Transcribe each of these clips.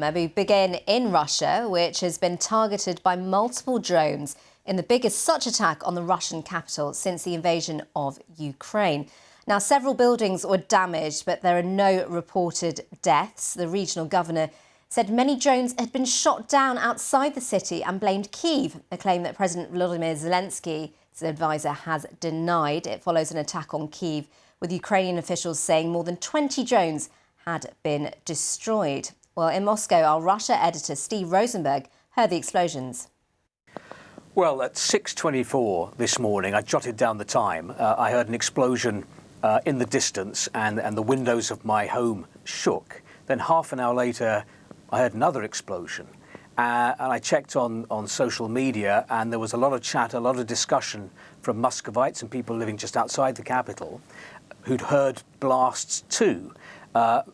We begin in Russia, which has been targeted by multiple drones in the biggest such attack on the Russian capital since the invasion of Ukraine. Now, several buildings were damaged, but there are no reported deaths. The regional governor said many drones had been shot down outside the city and blamed Kyiv, a claim that President Volodymyr Zelensky's advisor has denied. It follows an attack on Kyiv, with Ukrainian officials saying more than 20 drones had been destroyed. Well, in Moscow, our Russia editor Steve Rosenberg heard the explosions. Well, at 6:24 this morning, I jotted down the time. I heard an explosion in the distance and the windows of my home shook. Then half an hour later, I heard another explosion. And I checked on social media, and there was a lot of chat, a lot of discussion from Muscovites and people living just outside the capital who'd heard blasts too.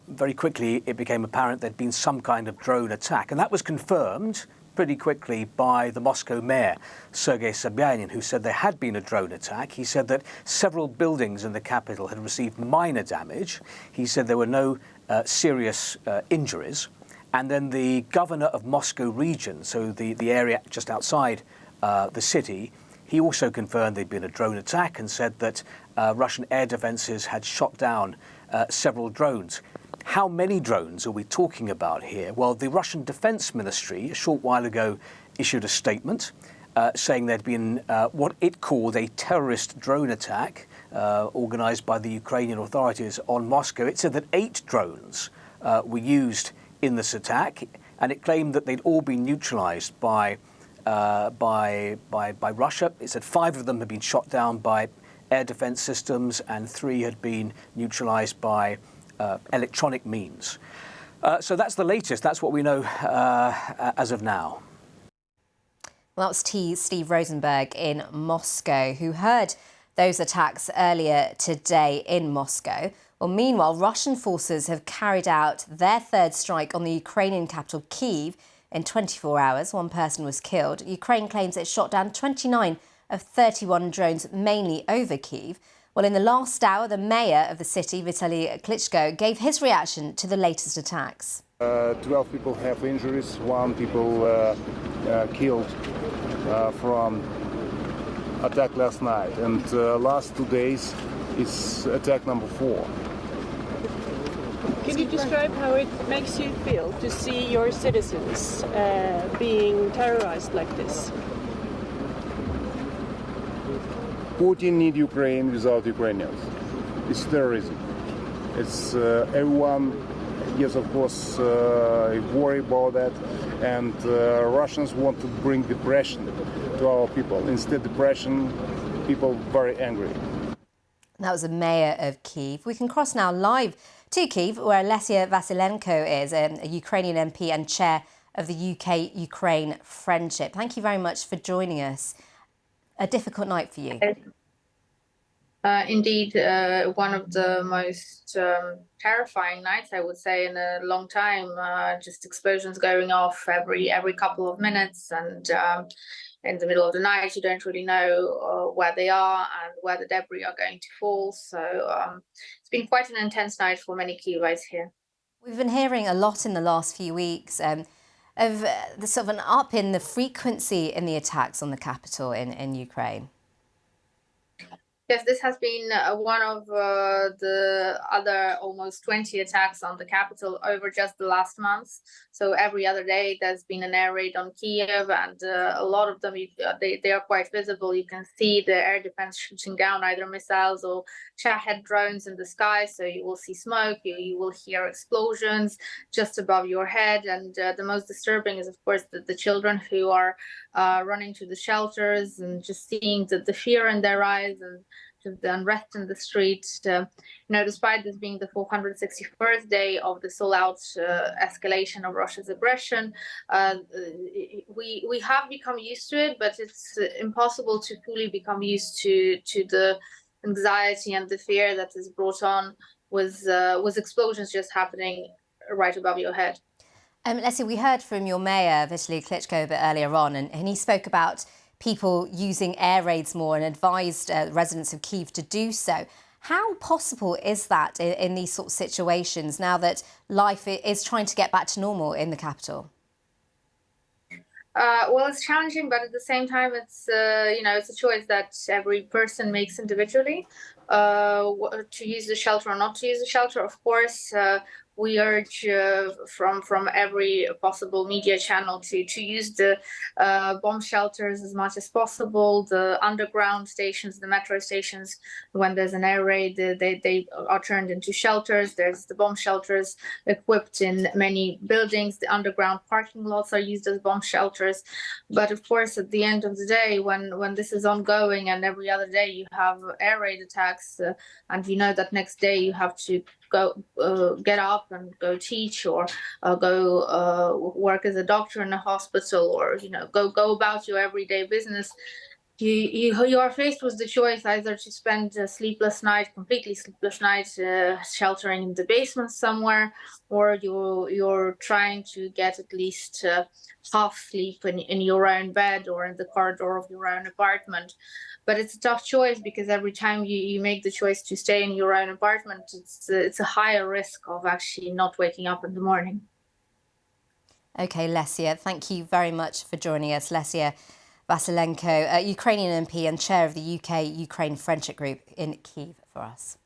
Very quickly, it became apparent there'd been some kind of drone attack, and that was confirmed pretty quickly by the Moscow mayor, Sergei Sobyanin, who said there had been a drone attack. He said that several buildings in the capital had received minor damage. He said there were no serious injuries. And then the governor of Moscow region, so the area just outside the city, he also confirmed there'd been a drone attack and said that Russian air defences had shot down several drones. How many drones are we talking about here? Well, the Russian Defense Ministry a short while ago issued a statement saying there'd been what it called a terrorist drone attack organised by the Ukrainian authorities on Moscow. It said that 8 drones were used in this attack, and it claimed that they'd all been neutralised by Russia. It said 5 of them had been shot down by air defence systems and 3 had been neutralised by electronic means. So that's the latest. That's what we know as of now. Well, that was Steve Rosenberg in Moscow, who heard those attacks earlier today in Moscow. Well, meanwhile, Russian forces have carried out their third strike on the Ukrainian capital, Kyiv, in 24 hours. 1 person was killed. Ukraine claims it shot down 29 of 31 drones, mainly over Kyiv. Well, in the last hour, the mayor of the city, Vitaly Klitschko, gave his reaction to the latest attacks. 12 people have injuries, 1 people killed from attack last night, and last 2 days it's attack number 4. Can you describe how it makes you feel to see your citizens being terrorized like this? Putin needs Ukraine without Ukrainians. It's terrorism. It's everyone, yes, of course, worry about that, and Russians want to bring depression to our people. Instead, depression, people very angry. That was the mayor of Kyiv. We can cross now live to Kyiv, where Olesia Vasilenko is, a Ukrainian MP and chair of the UK-Ukraine Friendship. Thank you very much for joining us. A difficult night for you. Indeed, one of the most terrifying nights, I would say, in a long time. Just explosions going off every couple of minutes, and in the middle of the night, you don't really know where they are and where the debris are going to fall. So it's been quite an intense night for many Kyivites here. We've been hearing a lot in the last few weeks of the sort of an up in the frequency in the attacks on the capital in Ukraine. Yes, this has been one of the other almost 20 attacks on the capital over just the last month. So every other day there's been an air raid on Kyiv, and a lot of them, they are quite visible. You can see the air defense shooting down either missiles or Shahed drones in the sky. So you will see smoke, you will hear explosions just above your head. And the most disturbing is, of course, the children who are running to the shelters and just seeing the fear in their eyes and the unrest in the street. Despite this being the 461st day of the all-out escalation of Russia's aggression, we have become used to it, but it's impossible to fully become used to the anxiety and the fear that is brought on with explosions just happening right above your head. Leslie, we heard from your mayor, Vitaly Klitschko, a bit earlier on, and he spoke about people using air raids more and advised residents of Kyiv to do so. How possible is that in these sort of situations now that life is trying to get back to normal in the capital? Well, it's challenging, but at the same time, it's it's a choice that every person makes individually. To use the shelter or not to use the shelter, of course, we urge from every possible media channel to use the bomb shelters as much as possible. The underground stations, the metro stations, when there's an air raid, they are turned into shelters. There's the bomb shelters equipped in many buildings. The underground parking lots are used as bomb shelters. But of course, at the end of the day, when this is ongoing and every other day you have air raid attacks, and you know that next day you have to go get up and go teach or go work as a doctor in a hospital, or go about your everyday business, you are faced with the choice either to spend a completely sleepless night, sheltering in the basement somewhere, or you're trying to get at least half sleep in your own bed or in the corridor of your own apartment. But it's a tough choice, because every time you make the choice to stay in your own apartment, it's a higher risk of actually not waking up in the morning. OK, Lesia, thank you very much for joining us. Lesia Vasilenko, Ukrainian MP and chair of the UK-Ukraine Friendship Group in Kyiv for us.